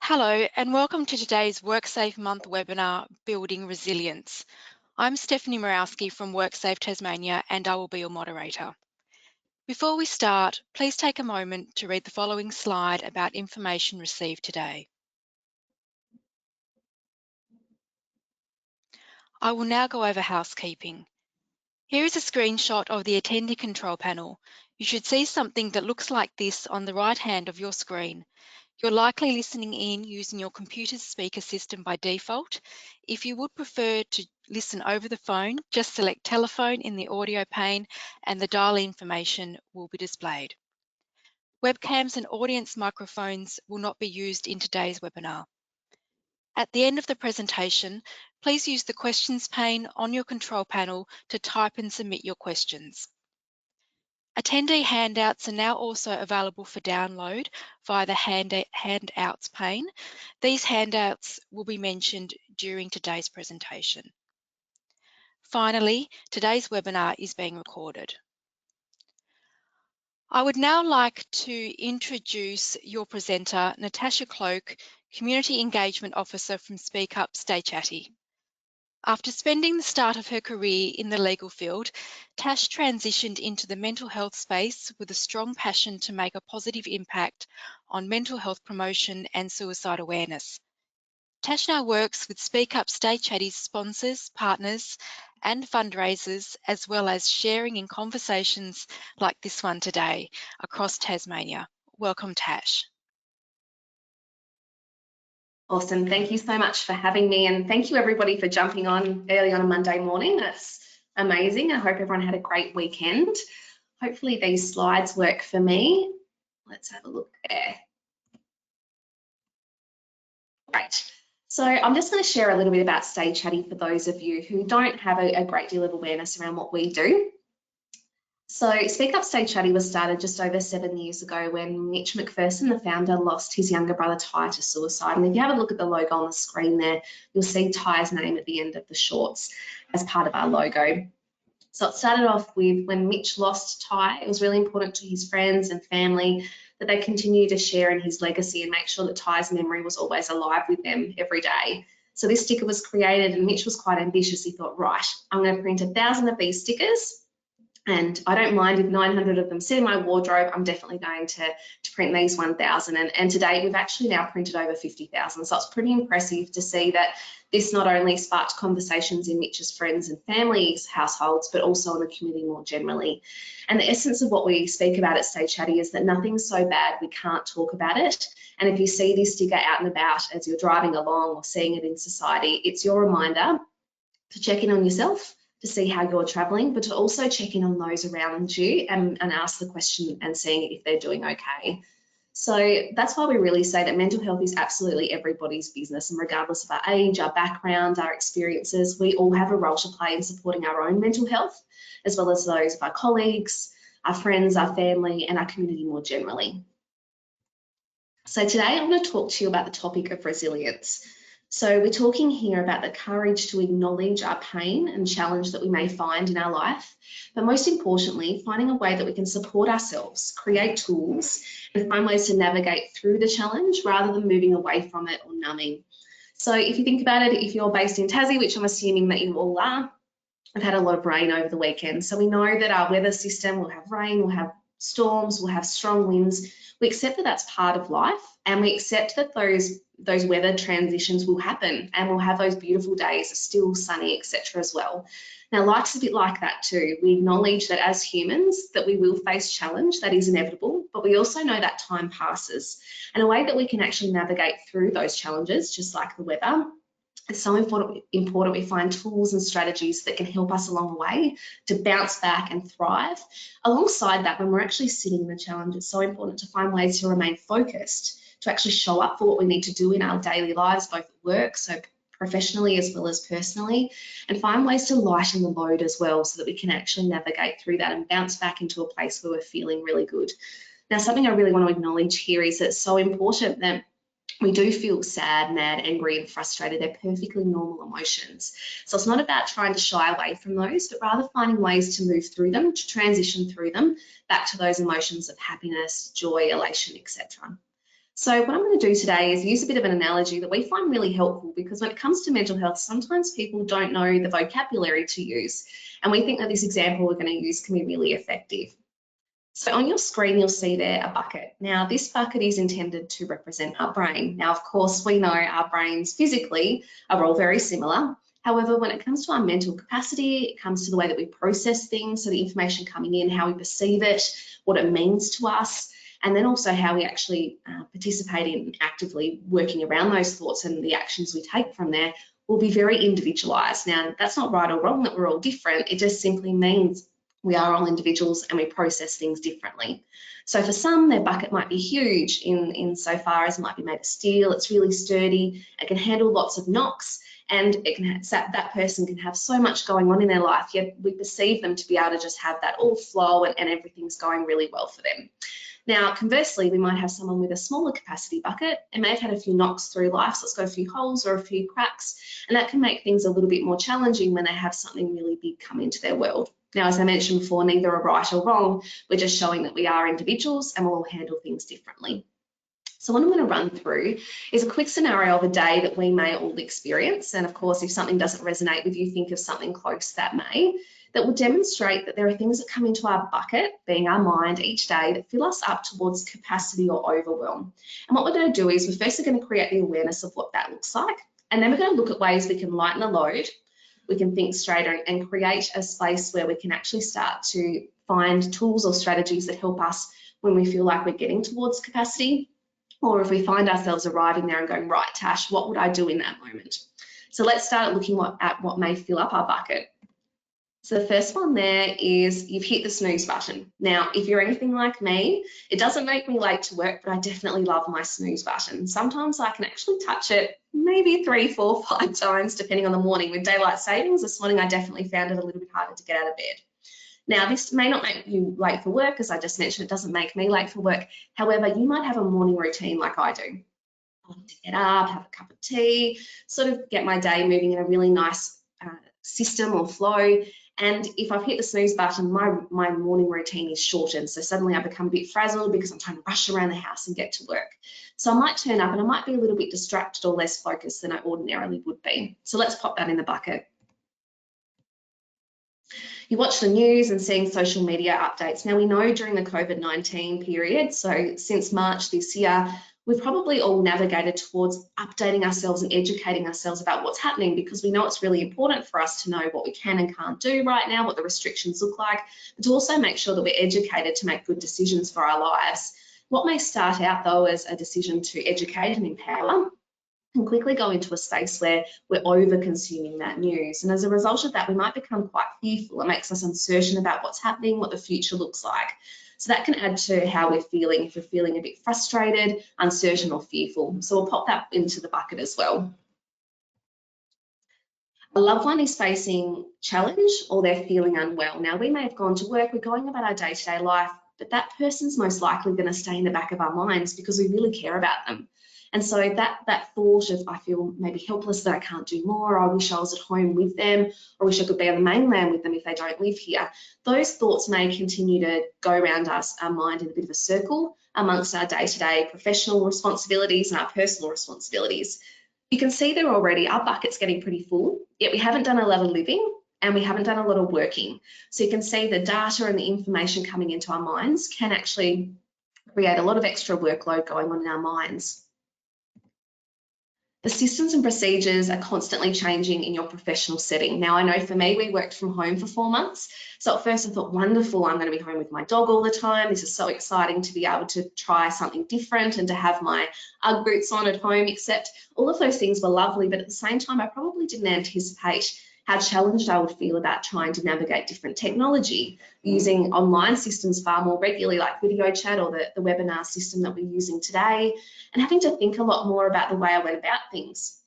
Hello and welcome to today's WorkSafe month webinar, Building Resilience. I'm Stephanie Morawski from WorkSafe Tasmania and I will be your moderator. Before we start, please take a moment to read the following slide about information received today. I will now go over housekeeping. Here is a screenshot of the attendee control panel. You should see something that looks like this on the right hand of your screen. You're likely listening in using your computer's speaker system by default. If you would prefer to listen over the phone, just select telephone in the audio pane and the dial information will be displayed. Webcams and audience microphones will not be used in today's webinar. At the end of the presentation, please use the questions pane on your control panel to type and submit your questions. Attendee handouts are now also available for download via the handouts pane. These handouts will be mentioned during today's presentation. Finally, today's webinar is being recorded. I would now like to introduce your presenter, Natasha Cloak, Community Engagement Officer from Speak Up, Stay Chatty. After spending the start of her career in the legal field, Tash transitioned into the mental health space with a strong passion to make a positive impact on mental health promotion and suicide awareness. Tash now works with Speak Up Stay Chatty's sponsors, partners and fundraisers, as well as sharing in conversations like this one today across Tasmania. Welcome, Tash. Awesome. Thank you so much for having me, and thank you everybody for jumping on early on a Monday morning. That's amazing. I hope everyone had a great weekend. Hopefully these slides work for me. Let's have a look there. Great. So I'm just going to share a little bit about Stay Chatty for those of you who don't have a great deal of awareness around what we do. So Speak Up Stay Chatty was started just over 7 years ago when Mitch McPherson, the founder, lost his younger brother Ty to suicide. And if you have a look at the logo on the screen there, you'll see Ty's name at the end of the shorts as part of our logo. So it started off with when Mitch lost Ty, it was really important to his friends and family that they continue to share in his legacy and make sure that Ty's memory was always alive with them every day. So this sticker was created and Mitch was quite ambitious. He thought, right, I'm going to print 1,000 of these stickers. And I don't mind if 900 of them sit in my wardrobe. I'm definitely going to print these 1,000. And to date, we've actually now printed over 50,000. So it's pretty impressive to see that this not only sparked conversations in Mitch's friends and family's households, but also in the community more generally. And the essence of what we speak about at Stay Chatty is that nothing's so bad we can't talk about it. And if you see this sticker out and about as you're driving along or seeing it in society, it's your reminder to check in on yourself, to see how you're travelling, but to also check in on those around you and ask the question and seeing if they're doing okay. So that's why we really say that mental health is absolutely everybody's business, and regardless of our age, our background, our experiences, we all have a role to play in supporting our own mental health, as well as those of our colleagues, our friends, our family, and our community more generally. So today I'm going to talk to you about the topic of resilience. So we're talking here about the courage to acknowledge our pain and challenge that we may find in our life, but most importantly, finding a way that we can support ourselves, create tools, and find ways to navigate through the challenge rather than moving away from it or numbing. So if you think about it, if you're based in Tassie, which I'm assuming that you all are, I've had a lot of rain over the weekend. So we know that our weather system will have rain, we'll have storms, we'll have strong winds. We accept that that's part of life, and we accept that those weather transitions will happen, and we'll have those beautiful days, still sunny, etc. as well. Now, life's a bit like that too. We acknowledge that as humans that we will face challenge, that is inevitable, but we also know that time passes. And a way that we can actually navigate through those challenges, just like the weather, it's so important we find tools and strategies that can help us along the way to bounce back and thrive. Alongside that, when we're actually sitting in the challenge, it's so important to find ways to remain focused, to actually show up for what we need to do in our daily lives, both at work, so professionally as well as personally, and find ways to lighten the load as well so that we can actually navigate through that and bounce back into a place where we're feeling really good. Now, something I really want to acknowledge here is that it's so important that we do feel sad, mad, angry, and frustrated. They're perfectly normal emotions. So it's not about trying to shy away from those, but rather finding ways to move through them, to transition through them back to those emotions of happiness, joy, elation, etc. So what I'm going to do today is use a bit of an analogy that we find really helpful, because when it comes to mental health, sometimes people don't know the vocabulary to use. And we think that this example we're going to use can be really effective. So on your screen, you'll see there a bucket. Now, this bucket is intended to represent our brain. Now, of course, we know our brains physically are all very similar. However, when it comes to our mental capacity, it comes to the way that we process things, so the information coming in, how we perceive it, what it means to us, and then also how we actually participate in actively working around those thoughts and the actions we take from there will be very individualised. Now, that's not right or wrong that we're all different. It just simply means we are all individuals and we process things differently. So for some, their bucket might be huge in so far as it might be made of steel, it's really sturdy, it can handle lots of knocks, and it can that person can have so much going on in their life, yet we perceive them to be able to just have that all flow and everything's going really well for them. Now, conversely, we might have someone with a smaller capacity bucket. It may have had a few knocks through life, so it's got a few holes or a few cracks, and that can make things a little bit more challenging when they have something really big come into their world. Now, as I mentioned before, neither are right or wrong. We're just showing that we are individuals and we'll all handle things differently. So what I'm going to run through is a quick scenario of a day that we may all experience. And of course, if something doesn't resonate with you, think of something close that may, that will demonstrate that there are things that come into our bucket, being our mind, each day that fill us up towards capacity or overwhelm. And what we're going to do is we're firstly going to create the awareness of what that looks like. And then we're going to look at ways we can lighten the load. We can think straighter and create a space where we can actually start to find tools or strategies that help us when we feel like we're getting towards capacity, or if we find ourselves arriving there and going, right, Tash, what would I do in that moment? So let's start looking at what may fill up our bucket. So the first one there is you've hit the snooze button. Now, if you're anything like me, it doesn't make me late to work, but I definitely love my snooze button. Sometimes I can actually touch it maybe 3, 4, 5 times, depending on the morning. With daylight savings this morning, I definitely found it a little bit harder to get out of bed. Now, this may not make you late for work, as I just mentioned, it doesn't make me late for work. However, you might have a morning routine like I do. I like to get up, have a cup of tea, sort of get my day moving in a really nice system or flow. And if I've hit the snooze button, my morning routine is shortened. So suddenly I become a bit frazzled because I'm trying to rush around the house and get to work. So I might turn up and I might be a little bit distracted or less focused than I ordinarily would be. So let's pop that in the bucket. You watch the news and seeing social media updates. Now, we know during the COVID-19 period, so since March this year, we've probably all navigated towards updating ourselves and educating ourselves about what's happening, because we know it's really important for us to know what we can and can't do right now, what the restrictions look like, but to also make sure that we're educated to make good decisions for our lives. What may start out, though, as a decision to educate and empower can quickly go into a space where we're over-consuming that news. And as a result of that, we might become quite fearful. It makes us uncertain about what's happening, what the future looks like. So that can add to how we're feeling, if we're feeling a bit frustrated, uncertain, or fearful. So we'll pop that into the bucket as well. A loved one is facing challenge or they're feeling unwell. Now, we may have gone to work, we're going about our day-to-day life, but that person's most likely going to stay in the back of our minds because we really care about them. And so that thought of, I feel maybe helpless that I can't do more, or I wish I was at home with them, or I wish I could be on the mainland with them if they don't live here, those thoughts may continue to go around our mind in a bit of a circle amongst our day-to-day professional responsibilities and our personal responsibilities. You can see there already, our bucket's getting pretty full, yet we haven't done a lot of living and we haven't done a lot of working. So you can see the data and the information coming into our minds can actually create a lot of extra workload going on in our minds. The systems and procedures are constantly changing in your professional setting. Now, I know for me, we worked from home for 4 months. So at first I thought, wonderful, I'm going to be home with my dog all the time. This is so exciting to be able to try something different and to have my Ugg boots on at home, except all of those things were lovely. But at the same time, I probably didn't anticipate how challenged I would feel about trying to navigate different technology, using online systems far more regularly, like video chat or the webinar system that we're using today, and having to think a lot more about the way I went about things.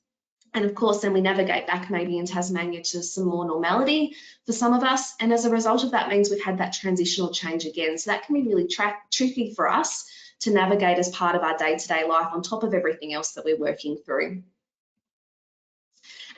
And of course, then we navigate back maybe in Tasmania to some more normality for some of us. And as a result of that means we've had that transitional change again. So that can be really tricky for us to navigate as part of our day-to-day life on top of everything else that we're working through.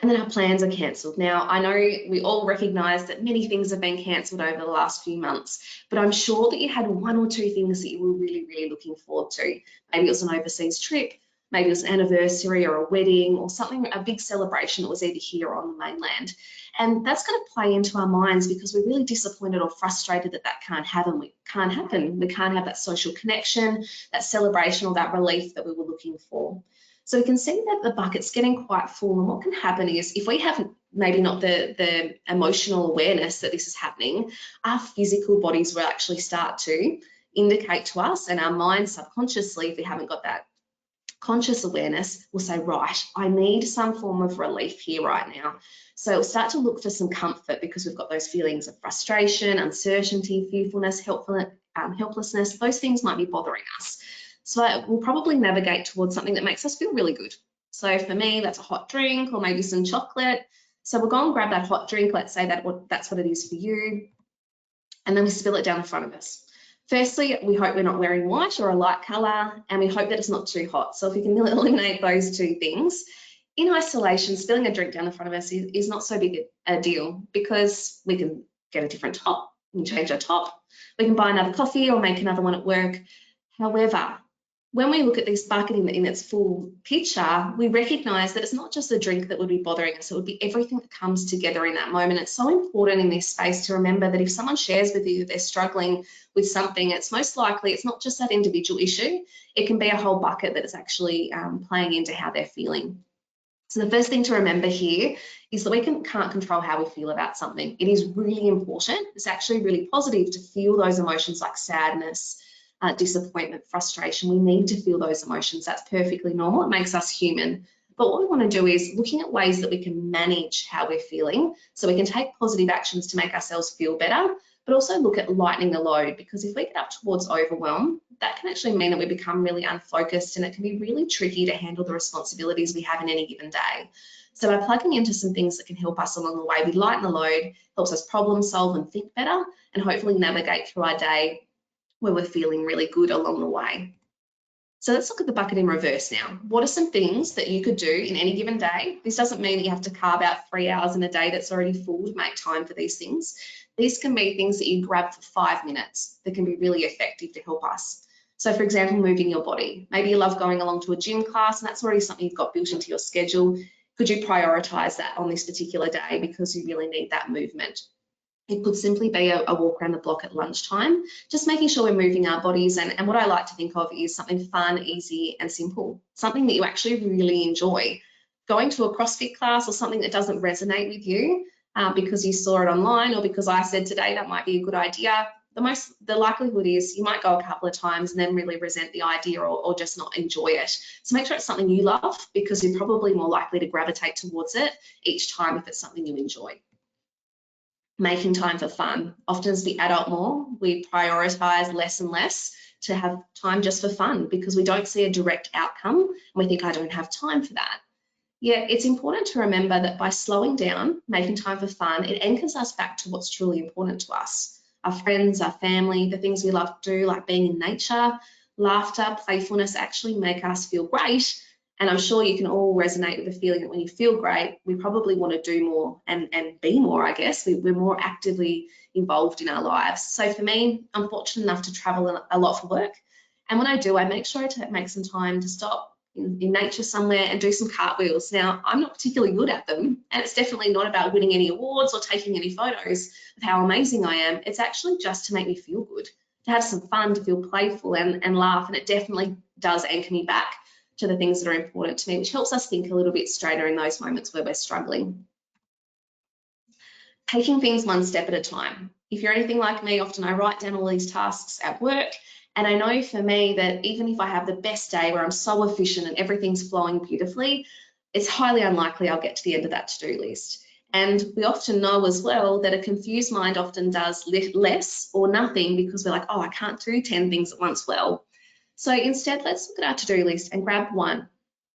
And then our plans are cancelled. Now, I know we all recognise that many things have been cancelled over the last few months, but I'm sure that you had one or two things that you were really, really looking forward to. Maybe it was an overseas trip, maybe it was an anniversary or a wedding or something, a big celebration that was either here or on the mainland. And that's going to play into our minds because we're really disappointed or frustrated that that can't happen. We can't have that social connection, that celebration or that relief that we were looking for. So we can see that the bucket's getting quite full, and what can happen is if we have maybe not the emotional awareness that this is happening, our physical bodies will actually start to indicate to us, and our mind subconsciously, if we haven't got that conscious awareness, will say, right, I need some form of relief here right now. So we'll start to look for some comfort because we've got those feelings of frustration, uncertainty, fearfulness, helplessness. Those things might be bothering us. So we'll probably navigate towards something that makes us feel really good. So for me, that's a hot drink or maybe some chocolate. So we'll go and grab that hot drink. Let's say that's what it is for you. And then we spill it down in front of us. Firstly, we hope we're not wearing white or a light colour, and we hope that it's not too hot. So if we can eliminate those two things, in isolation, spilling a drink down in front of us is not so big a deal because we can get a different top, we can change our top, we can buy another coffee or make another one at work. However, when we look at this bucket in its full picture, we recognise that it's not just the drink that would be bothering us, it would be everything that comes together in that moment. It's so important in this space to remember that if someone shares with you that they're struggling with something, it's most likely it's not just that individual issue, it can be a whole bucket that is actually playing into how they're feeling. So the first thing to remember here is that we can't control how we feel about something. It is really important, it's actually really positive to feel those emotions like sadness, disappointment, frustration. We need to feel those emotions. That's perfectly normal. It makes us human. But what we want to do is looking at ways that we can manage how we're feeling so we can take positive actions to make ourselves feel better, but also look at lightening the load, because if we get up towards overwhelm, that can actually mean that we become really unfocused and it can be really tricky to handle the responsibilities we have in any given day. So by plugging into some things that can help us along the way, we lighten the load, helps us problem solve and think better, and hopefully navigate through our day where we're feeling really good along the way. So let's look at the bucket in reverse now. What are some things that you could do in any given day? This doesn't mean that you have to carve out 3 hours in a day that's already full to make time for these things. These can be things that you grab for 5 minutes that can be really effective to help us. So for example, moving your body. Maybe you love going along to a gym class and that's already something you've got built into your schedule. Could you prioritise that on this particular day because you really need that movement? It could simply be a walk around the block at lunchtime, just making sure we're moving our bodies. And what I like to think of is something fun, easy, and simple, something that you actually really enjoy. Going to a CrossFit class or something that doesn't resonate with you because you saw it online or because I said today that might be a good idea, the likelihood is you might go a couple of times and then really resent the idea or just not enjoy it. So make sure it's something you love because you're probably more likely to gravitate towards it each time if it's something you enjoy. Making time for fun. Often as we adult more, we prioritise less and less to have time just for fun because we don't see a direct outcome and we think I don't have time for that. Yeah, it's important to remember that by slowing down, making time for fun, it anchors us back to what's truly important to us. Our friends, our family, the things we love to do, like being in nature, laughter, playfulness actually make us feel great. And I'm sure you can all resonate with the feeling that when you feel great, we probably want to do more and be more, I guess. We're more actively involved in our lives. So for me, I'm fortunate enough to travel a lot for work. And when I do, I make sure to make some time to stop in nature somewhere and do some cartwheels. Now, I'm not particularly good at them, and it's definitely not about winning any awards or taking any photos of how amazing I am. It's actually just to make me feel good, to have some fun, to feel playful and laugh. And it definitely does anchor me back to the things that are important to me, which helps us think a little bit straighter in those moments where we're struggling. Taking things one step at a time. If you're anything like me, often I write down all these tasks at work, and I know for me that even if I have the best day where I'm so efficient and everything's flowing beautifully, it's highly unlikely I'll get to the end of that to-do list. And we often know as well that a confused mind often does less or nothing because we're like, oh, I can't do 10 things at once well. So instead, let's look at our to-do list and grab one,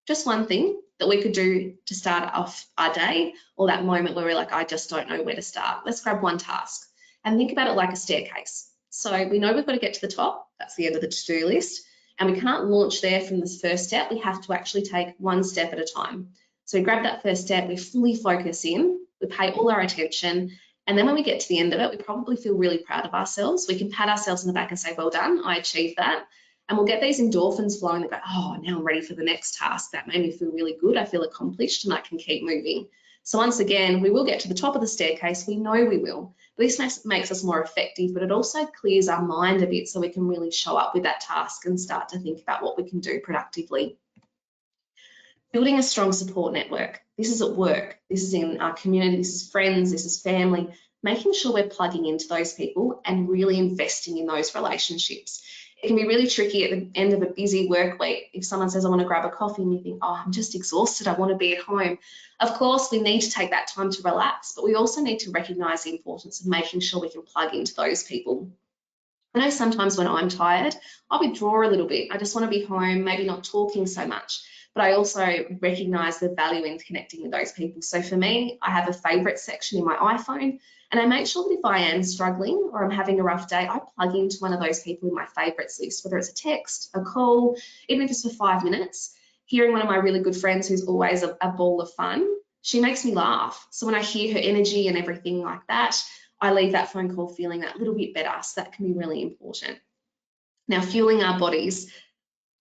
just one thing that we could do to start off our day, or that moment where we're like, I just don't know where to start. Let's grab one task and think about it like a staircase. So we know we've got to get to the top, that's the end of the to-do list, and we can't launch there from this first step. We have to actually take one step at a time. So we grab that first step, we fully focus in, we pay all our attention, and then when we get to the end of it, we probably feel really proud of ourselves. We can pat ourselves on the back and say, well done, I achieved that. And we'll get these endorphins flowing that go, oh, now I'm ready for the next task. That made me feel really good. I feel accomplished and I can keep moving. So once again, we will get to the top of the staircase. We know we will. But this makes us more effective, but it also clears our mind a bit so we can really show up with that task and start to think about what we can do productively. Building a strong support network. This is at work, this is in our community, this is friends, this is family, making sure we're plugging into those people and really investing in those relationships. It can be really tricky at the end of a busy work week if someone says, I want to grab a coffee, and you think, oh, I'm just exhausted, I want to be at home. Of course, we need to take that time to relax, but we also need to recognise the importance of making sure we can plug into those people. I know sometimes when I'm tired, I'll withdraw a little bit. I just want to be home, maybe not talking so much. But I also recognise the value in connecting with those people. So for me, I have a favourite section in my iPhone, and I make sure that if I am struggling or I'm having a rough day, I plug into one of those people in my favourites list, whether it's a text, a call, even if it's for 5 minutes. Hearing one of my really good friends who's always a ball of fun, she makes me laugh. So when I hear her energy and everything like that, I leave that phone call feeling that little bit better. So that can be really important. Now, fueling our bodies.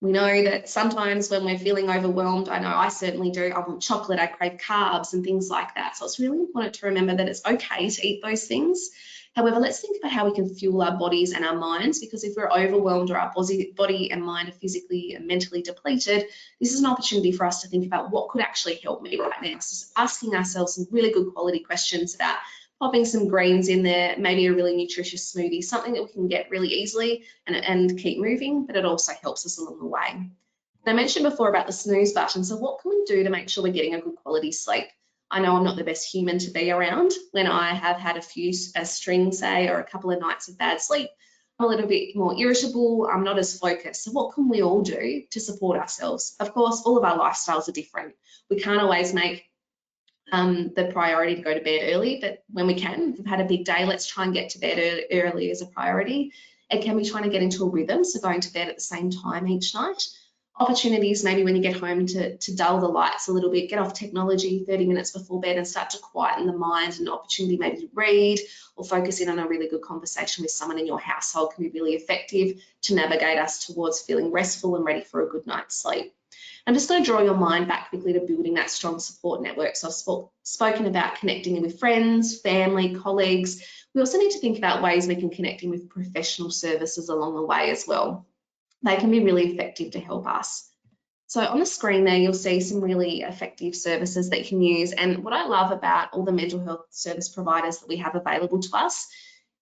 We know that sometimes when we're feeling overwhelmed, I know I certainly do, I want chocolate, I crave carbs and things like that. So it's really important to remember that it's okay to eat those things. However, let's think about how we can fuel our bodies and our minds, because if we're overwhelmed or our body and mind are physically and mentally depleted, this is an opportunity for us to think about what could actually help me right now. So asking ourselves some really good quality questions about popping some greens in there, maybe a really nutritious smoothie, something that we can get really easily and keep moving, but it also helps us along the way. And I mentioned before about the snooze button. So what can we do to make sure we're getting a good quality sleep? I know I'm not the best human to be around when I have had a string, say, or a couple of nights of bad sleep. I'm a little bit more irritable, I'm not as focused. So what can we all do to support ourselves? Of course, all of our lifestyles are different. We can't always make the priority to go to bed early, but when we can, if we've had a big day, let's try and get to bed early as a priority. It can be trying to get into a rhythm, so going to bed at the same time each night. Opportunities maybe when you get home to dull the lights a little bit, get off technology 30 minutes before bed and start to quieten the mind, and an opportunity maybe to read or focus in on a really good conversation with someone in your household can be really effective to navigate us towards feeling restful and ready for a good night's sleep. I'm just going to draw your mind back quickly to building that strong support network. So I've spoken about connecting with friends, family, colleagues. We also need to think about ways we can connect in with professional services along the way as well. They can be really effective to help us. So on the screen there, you'll see some really effective services that you can use. And what I love about all the mental health service providers that we have available to us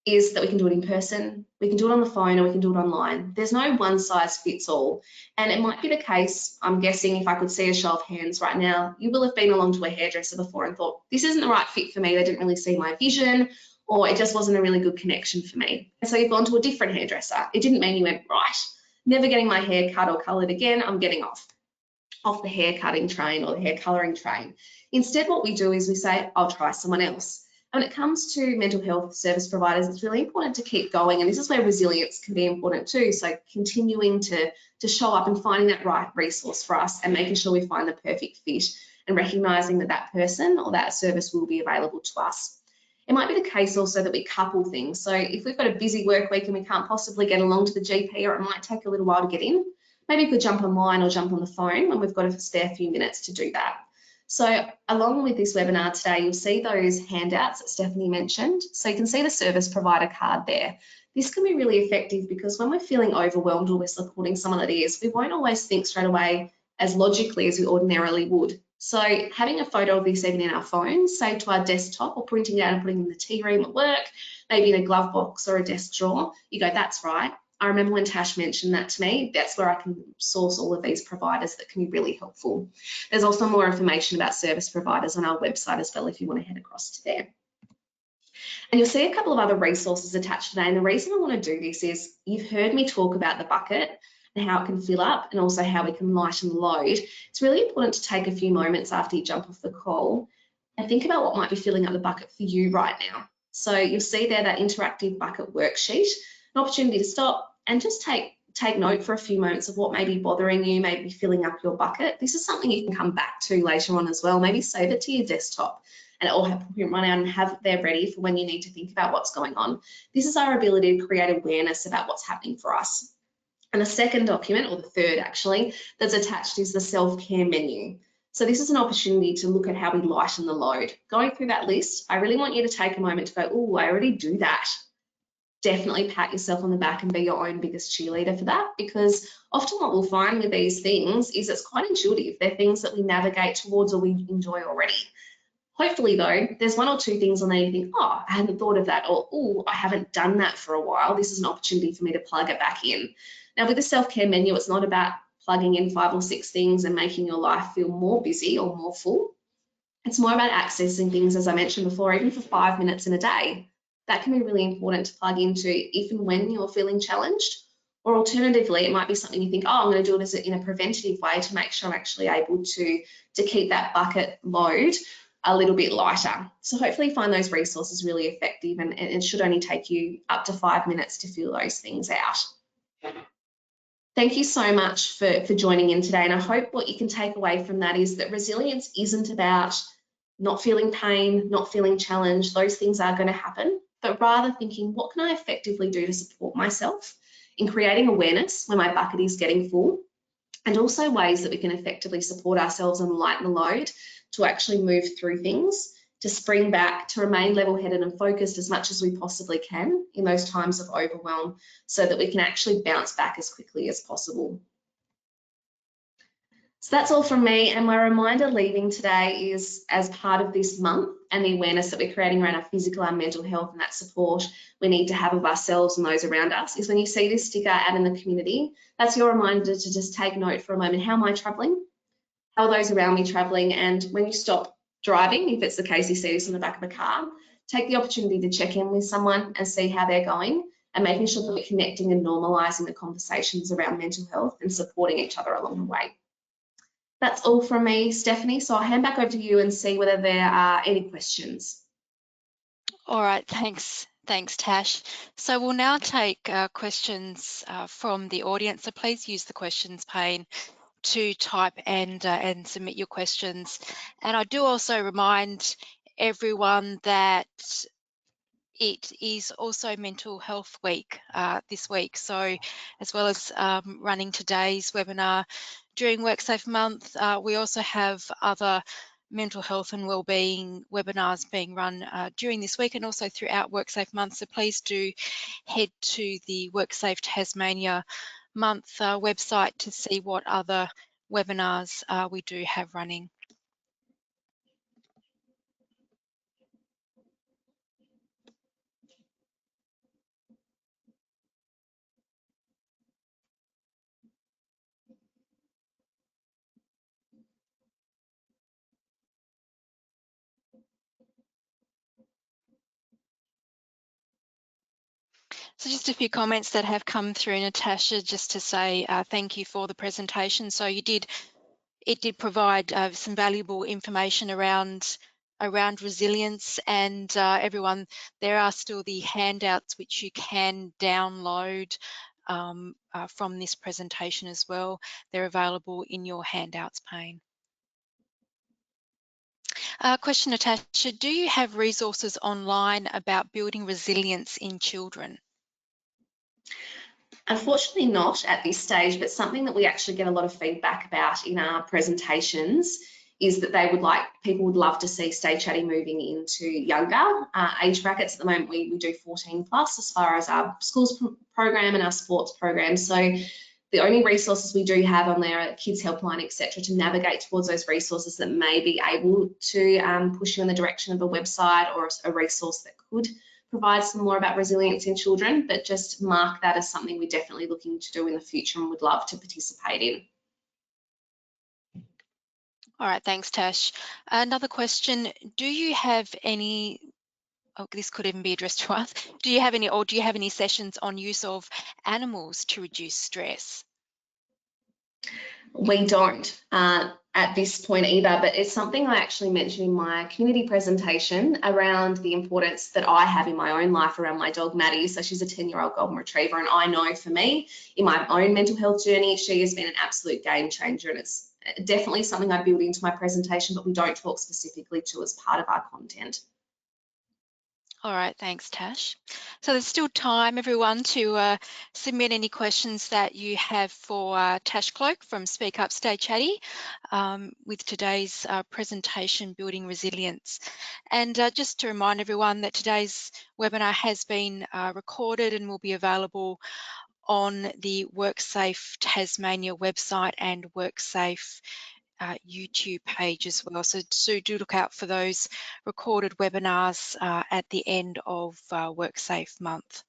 is that we can do it in person, we can do it on the phone, or we can do it online. There's no one size fits all. And it might be the case, I'm guessing if I could see a show of hands right now, you will have been along to a hairdresser before and thought, this isn't the right fit for me, they didn't really see my vision, or it just wasn't a really good connection for me. And so you've gone to a different hairdresser. It didn't mean you went, right, never getting my hair cut or coloured again, I'm getting off the hair cutting train or the hair colouring train. Instead, what we do is we say, I'll try someone else. When it comes to mental health service providers, it's really important to keep going, and this is where resilience can be important too. So continuing to show up and finding that right resource for us and making sure we find the perfect fit and recognising that that person or that service will be available to us. It might be the case also that we couple things. So if we've got a busy work week and we can't possibly get along to the GP, or it might take a little while to get in, maybe we could jump online or jump on the phone when we've got a spare few minutes to do that. So along with this webinar today, you'll see those handouts that Stephanie mentioned. So you can see the service provider card there. This can be really effective because when we're feeling overwhelmed or we're supporting someone that is, we won't always think straight away as logically as we ordinarily would. So having a photo of this even in our phone, saved to our desktop, or printing it out and putting it in the tea room at work, maybe in a glove box or a desk drawer, you go, that's right. I remember when Tash mentioned that to me, that's where I can source all of these providers that can be really helpful. There's also more information about service providers on our website as well if you want to head across to there. And you'll see a couple of other resources attached today. And the reason I want to do this is you've heard me talk about the bucket and how it can fill up and also how we can lighten the load. It's really important to take a few moments after you jump off the call and think about what might be filling up the bucket for you right now. So you'll see there that interactive bucket worksheet, an opportunity to stop and just take take note for a few moments of what may be bothering you, maybe filling up your bucket. This is something you can come back to later on as well. Maybe save it to your desktop and or run out and have it there ready for when you need to think about what's going on. This is our ability to create awareness about what's happening for us. And the second document, or the third actually, that's attached is the self-care menu. So this is an opportunity to look at how we lighten the load. Going through that list, I really want you to take a moment to go, oh, I already do that. Definitely pat yourself on the back and be your own biggest cheerleader for that, because often what we'll find with these things is it's quite intuitive. They're things that we navigate towards or we enjoy already. Hopefully though, there's one or two things on there you think, oh, I hadn't thought of that, or oh, I haven't done that for a while. This is an opportunity for me to plug it back in. Now with the self-care menu, it's not about plugging in 5 or 6 things and making your life feel more busy or more full. It's more about accessing things, as I mentioned before, even for 5 minutes in a day. That can be really important to plug into if and when you're feeling challenged. Or alternatively, it might be something you think, oh, I'm going to do it in a preventative way to make sure I'm actually able to keep that bucket load a little bit lighter. So hopefully you find those resources really effective, and it should only take you up to 5 minutes to fill those things out. Thank you so much for joining in today, and I hope what you can take away from that is that resilience isn't about not feeling pain, not feeling challenged. Those things are going to happen, but rather thinking, what can I effectively do to support myself in creating awareness when my bucket is getting full, and also ways that we can effectively support ourselves and lighten the load to actually move through things, to spring back, to remain level-headed and focused as much as we possibly can in those times of overwhelm, so that we can actually bounce back as quickly as possible. So that's all from me, and my reminder leaving today is, as part of this month and the awareness that we're creating around our physical and mental health and that support we need to have of ourselves and those around us, is when you see this sticker out in the community, that's your reminder to just take note for a moment. How am I travelling? How are those around me travelling? And when you stop driving, if it's the case you see this on the back of a car, take the opportunity to check in with someone and see how they're going, and making sure that we're connecting and normalising the conversations around mental health and supporting each other along the way. That's all from me, Stephanie, so I'll hand back over to you and see whether there are any questions. All right, thanks, Tash. So we'll now take questions from the audience. So please use the questions pane to type and submit your questions. And I do also remind everyone that it is also Mental Health Week this week. So as well as running today's webinar during WorkSafe month, we also have other mental health and wellbeing webinars being run during this week and also throughout WorkSafe month. So please do head to the WorkSafe Tasmania month website to see what other webinars we do have running. So just a few comments that have come through, Natasha, just to say thank you for the presentation. So it did provide some valuable information around resilience, and everyone, there are still the handouts which you can download from this presentation as well. They're available in your handouts pane. Question, Natasha, do you have resources online about building resilience in children? Unfortunately not at this stage, but something that we actually get a lot of feedback about in our presentations is that people would love to see Stay Chatty moving into younger age brackets. At the moment, we do 14 plus as far as our schools program and our sports program. So the only resources we do have on there are Kids Helpline, etc., to navigate towards those resources that may be able to push you in the direction of a website or a resource that could provide some more about resilience in children, but just mark that as something we're definitely looking to do in the future and would love to participate in. All right, thanks, Tash. Another question, do you have any, this could even be addressed to us, do you have any sessions on use of animals to reduce stress? We don't. at this point either, but it's something I actually mentioned in my community presentation around the importance that I have in my own life around my dog Maddie. So she's a 10-year-old golden retriever, and I know for me in my own mental health journey, she has been an absolute game changer, and it's definitely something I build into my presentation, but we don't talk specifically to as part of our content. All right, thanks, Tash. So there's still time, everyone, to submit any questions that you have for Tash Cloak from Speak Up, Stay Chatty with today's presentation, Building Resilience. And just to remind everyone that today's webinar has been recorded and will be available on the WorkSafe Tasmania website and WorkSafe YouTube page as well. So do look out for those recorded webinars at the end of WorkSafe month.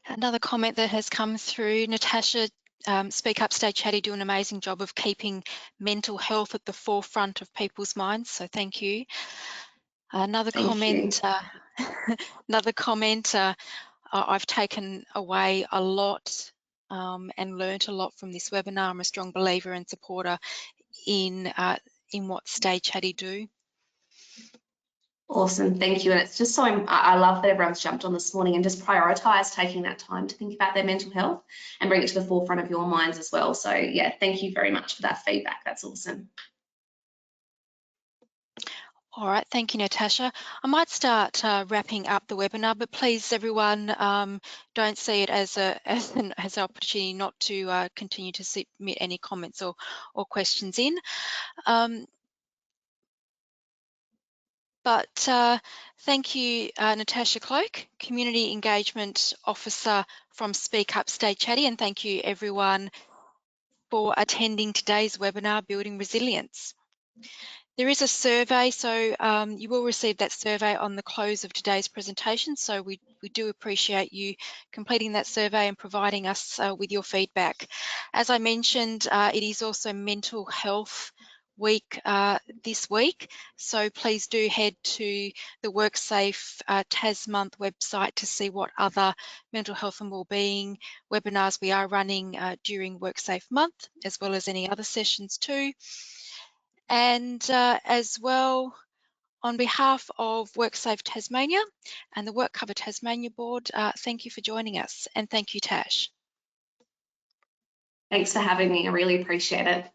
Another comment that has come through, Natasha, Speak Up, Stay Chatty do an amazing job of keeping mental health at the forefront of people's minds, so thank you. Another comment, I've taken away a lot and learnt a lot from this webinar. I'm a strong believer and supporter in what Stay Chatty do. Awesome, thank you. And it's just so, I love that everyone's jumped on this morning and just prioritise taking that time to think about their mental health and bring it to the forefront of your minds as well. So yeah, thank you very much for that feedback. That's awesome. All right, thank you, Natasha. I might start wrapping up the webinar, but please, everyone, don't see it as an opportunity not to continue to submit any comments or questions in. But thank you, Natasha Cloak, Community Engagement Officer from Speak Up, Stay Chatty, and thank you, everyone, for attending today's webinar, Building Resilience. There is a survey, so you will receive that survey on the close of today's presentation. So we do appreciate you completing that survey and providing us with your feedback. As I mentioned, it is also Mental Health Week this week, so please do head to the WorkSafe Tas Month website to see what other mental health and wellbeing webinars we are running during WorkSafe Month, as well as any other sessions too. And as well, on behalf of WorkSafe Tasmania and the WorkCover Tasmania board, thank you for joining us, and thank you, Tash. Thanks for having me, I really appreciate it.